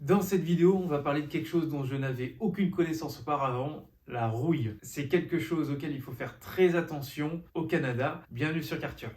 Dans cette vidéo, on va parler de quelque chose dont je n'avais aucune connaissance auparavant, la rouille. C'est quelque chose auquel il faut faire très attention au Canada. Bienvenue sur Karture.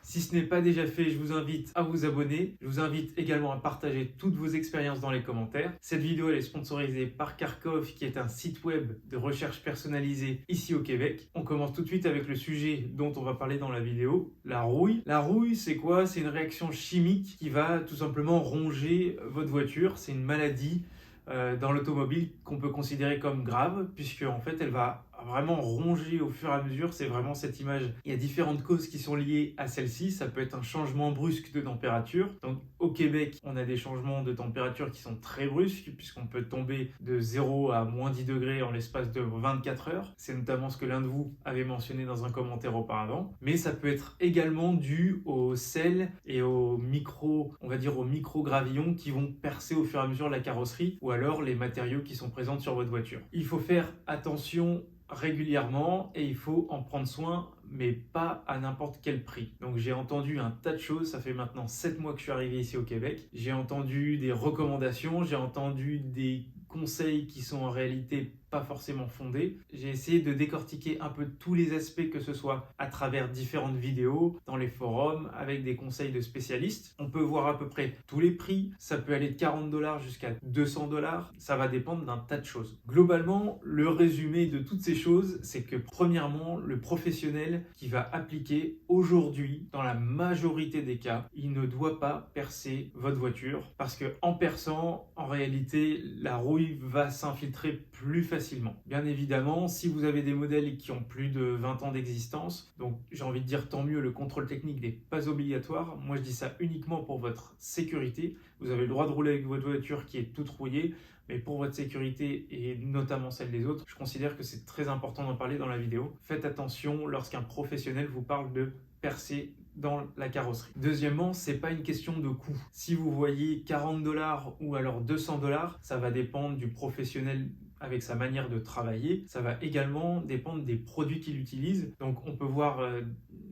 Si ce n'est pas déjà fait, je vous invite à vous abonner. Je vous invite également à partager toutes vos expériences dans les commentaires. Cette vidéo elle est sponsorisée par Carkov, qui est un site web de recherche personnalisée ici au Québec. On commence tout de suite avec le sujet dont on va parler dans la vidéo, la rouille. La rouille, c'est quoi? C'est une réaction chimique qui va tout simplement ronger votre voiture. C'est une maladie dans l'automobile qu'on peut considérer comme grave, puisque en fait elle va vraiment ronger au fur et à mesure. C'est vraiment cette image. Il y a différentes causes qui sont liées à celle-ci. Ça peut être un changement brusque de température. Donc au Québec, on a des changements de température qui sont très brusques, puisqu'on peut tomber de 0 à moins 10 degrés en l'espace de 24 heures. C'est notamment ce que l'un de vous avait mentionné dans un commentaire auparavant. Mais ça peut être également dû au sel et aux aux micro-gravillons qui vont percer au fur et à mesure la carrosserie, ou alors les matériaux qui sont présents sur votre voiture. Il faut faire attention régulièrement et il faut en prendre soin, mais pas à n'importe quel prix. Donc j'ai entendu un tas de choses, ça fait maintenant 7 mois que je suis arrivé ici au Québec. J'ai entendu des recommandations, j'ai entendu des conseils qui sont en réalité pas forcément fondés. J'ai essayé de décortiquer un peu tous les aspects, que ce soit à travers différentes vidéos, dans les forums, avec des conseils de spécialistes. On peut voir à peu près tous les prix, ça peut aller de 40$ jusqu'à 200$, ça va dépendre d'un tas de choses. Globalement, le résumé de toutes ces choses, c'est que premièrement, le professionnel qui va appliquer aujourd'hui, dans la majorité des cas, il ne doit pas percer votre voiture, parce que en perçant, en réalité, la rouille va s'infiltrer plus facilement. Bien évidemment, si vous avez des modèles qui ont plus de 20 ans d'existence, donc j'ai envie de dire tant mieux, le contrôle technique n'est pas obligatoire. Moi je dis ça uniquement pour votre sécurité. Vous avez le droit de rouler avec votre voiture qui est toute rouillée, mais pour votre sécurité et notamment celle des autres, je considère que c'est très important d'en parler dans la vidéo. Faites attention lorsqu'un professionnel vous parle de percer dans la carrosserie. Deuxièmement, c'est pas une question de coût. Si vous voyez 40$ ou alors 200$, ça va dépendre du professionnel avec sa manière de travailler. Ça va également dépendre des produits qu'il utilise. Donc on peut voir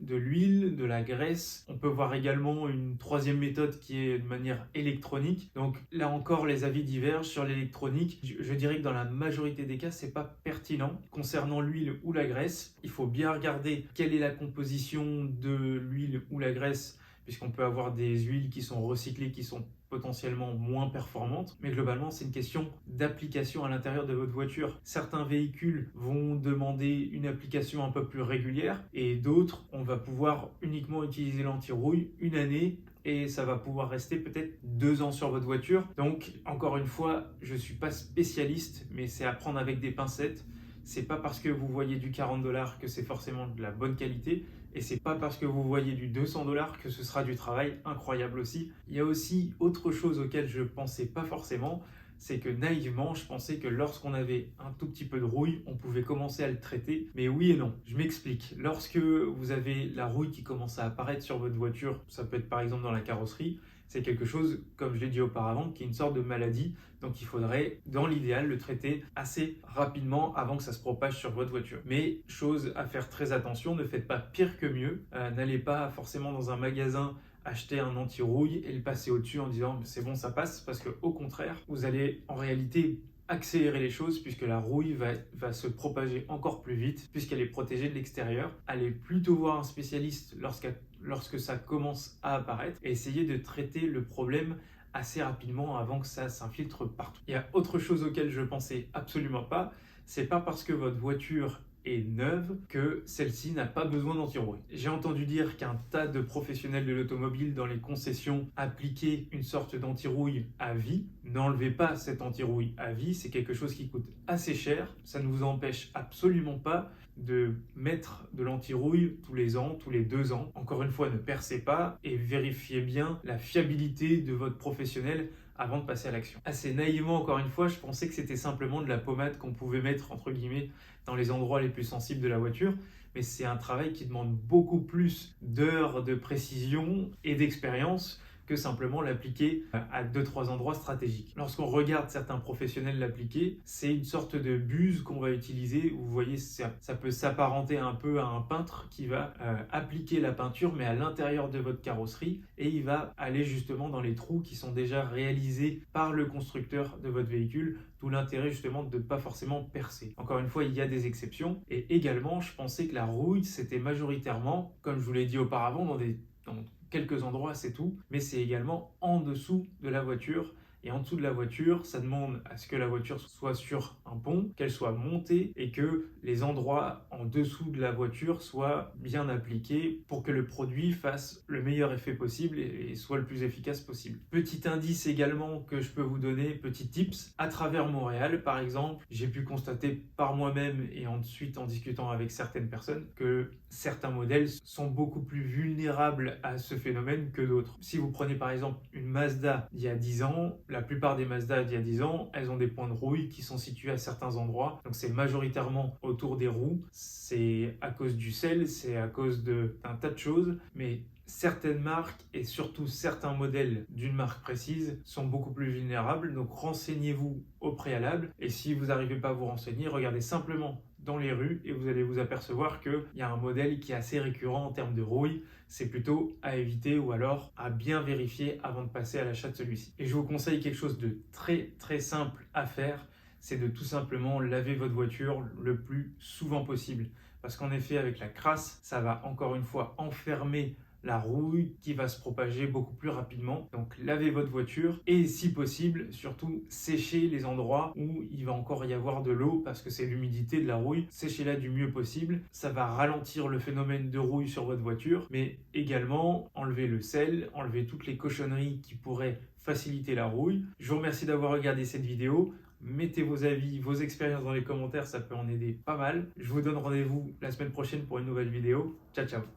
de l'huile, de la graisse. On peut voir également une troisième méthode qui est de manière électronique. Donc là encore, les avis divergent sur l'électronique. Je dirais que dans la majorité des cas, c'est pas pertinent. Concernant l'huile ou la graisse, il faut bien regarder quelle est la composition de l'huile ou la graisse, puisqu'on peut avoir des huiles qui sont recyclées, qui sont potentiellement moins performantes, mais globalement c'est une question d'application à l'intérieur de votre voiture. Certains véhicules vont demander une application un peu plus régulière et d'autres, on va pouvoir uniquement utiliser l'anti-rouille une année et ça va pouvoir rester peut-être 2 ans sur votre voiture. Donc encore une fois, je ne suis pas spécialiste, mais c'est à prendre avec des pincettes. C'est pas parce que vous voyez du 40$ que c'est forcément de la bonne qualité, et c'est pas parce que vous voyez du 200$ que ce sera du travail incroyable aussi. Il y a aussi autre chose auquel je pensais pas forcément, c'est que naïvement, je pensais que lorsqu'on avait un tout petit peu de rouille, on pouvait commencer à le traiter. Mais oui et non. Je m'explique. Lorsque vous avez la rouille qui commence à apparaître sur votre voiture, ça peut être par exemple dans la carrosserie, c'est quelque chose, comme je l'ai dit auparavant, qui est une sorte de maladie. Donc il faudrait, dans l'idéal, le traiter assez rapidement avant que ça se propage sur votre voiture. Mais chose à faire très attention, ne faites pas pire que mieux. N'allez pas forcément dans un magasin acheter un anti-rouille et le passer au-dessus en disant c'est bon, ça passe, parce que au contraire, vous allez en réalité accélérer les choses, puisque la rouille va se propager encore plus vite puisqu'elle est protégée de l'extérieur. Allez plutôt voir un spécialiste lorsque ça commence à apparaître et essayer de traiter le problème assez rapidement avant que ça s'infiltre partout. Il y a autre chose auquel je pensais absolument pas, c'est pas parce que votre voiture est neuve que celle-ci n'a pas besoin d'anti-rouille. J'ai entendu dire qu'un tas de professionnels de l'automobile dans les concessions appliquaient une sorte d'anti-rouille à vie. N'enlevez pas cette anti-rouille à vie, c'est quelque chose qui coûte assez cher. Ça ne vous empêche absolument pas de mettre de l'anti-rouille tous les ans, tous les 2 ans. Encore une fois, ne percez pas et vérifiez bien la fiabilité de votre professionnel avant de passer à l'action. Assez naïvement, encore une fois, je pensais que c'était simplement de la pommade qu'on pouvait mettre, entre guillemets, dans les endroits les plus sensibles de la voiture, mais c'est un travail qui demande beaucoup plus d'heures de précision et d'expérience que simplement l'appliquer à 2-3 endroits stratégiques. Lorsqu'on regarde certains professionnels l'appliquer, c'est une sorte de buse qu'on va utiliser. Vous voyez, ça peut s'apparenter un peu à un peintre qui va appliquer la peinture mais à l'intérieur de votre carrosserie, et il va aller justement dans les trous qui sont déjà réalisés par le constructeur de votre véhicule, d'où l'intérêt justement de ne pas forcément percer. Encore une fois, il y a des exceptions, et également je pensais que la rouille c'était majoritairement, comme je vous l'ai dit auparavant, dans quelques endroits c'est tout, mais c'est également en dessous de la voiture. Et en dessous de la voiture, ça demande à ce que la voiture soit sur un pont, qu'elle soit montée et que les endroits en dessous de la voiture soient bien appliqués pour que le produit fasse le meilleur effet possible et soit le plus efficace possible. Petit indice également que je peux vous donner, petit tips, à travers Montréal par exemple, j'ai pu constater par moi-même et ensuite en discutant avec certaines personnes que certains modèles sont beaucoup plus vulnérables à ce phénomène que d'autres. Si vous prenez par exemple une Mazda d'il y a 10 ans, la plupart des Mazda d'il y a 10 ans, elles ont des points de rouille qui sont situés à certains endroits. Donc c'est majoritairement autour des roues. C'est à cause du sel, c'est à cause d'un tas de choses. Mais certaines marques et surtout certains modèles d'une marque précise sont beaucoup plus vulnérables. Donc renseignez-vous au préalable. Et si vous n'arrivez pas à vous renseigner, regardez simplement dans les rues et vous allez vous apercevoir qu'il y a un modèle qui est assez récurrent en termes de rouille. C'est plutôt à éviter ou alors à bien vérifier avant de passer à l'achat de celui-ci. Et je vous conseille quelque chose de très très simple à faire, c'est de tout simplement laver votre voiture le plus souvent possible. Parce qu'en effet, avec la crasse, ça va encore une fois enfermer la rouille qui va se propager beaucoup plus rapidement. Donc lavez votre voiture et si possible, surtout séchez les endroits où il va encore y avoir de l'eau parce que c'est l'humidité de la rouille. Séchez-la du mieux possible. Ça va ralentir le phénomène de rouille sur votre voiture, mais également enlever le sel, enlever toutes les cochonneries qui pourraient faciliter la rouille. Je vous remercie d'avoir regardé cette vidéo. Mettez vos avis, vos expériences dans les commentaires, ça peut en aider pas mal. Je vous donne rendez-vous la semaine prochaine pour une nouvelle vidéo. Ciao, ciao!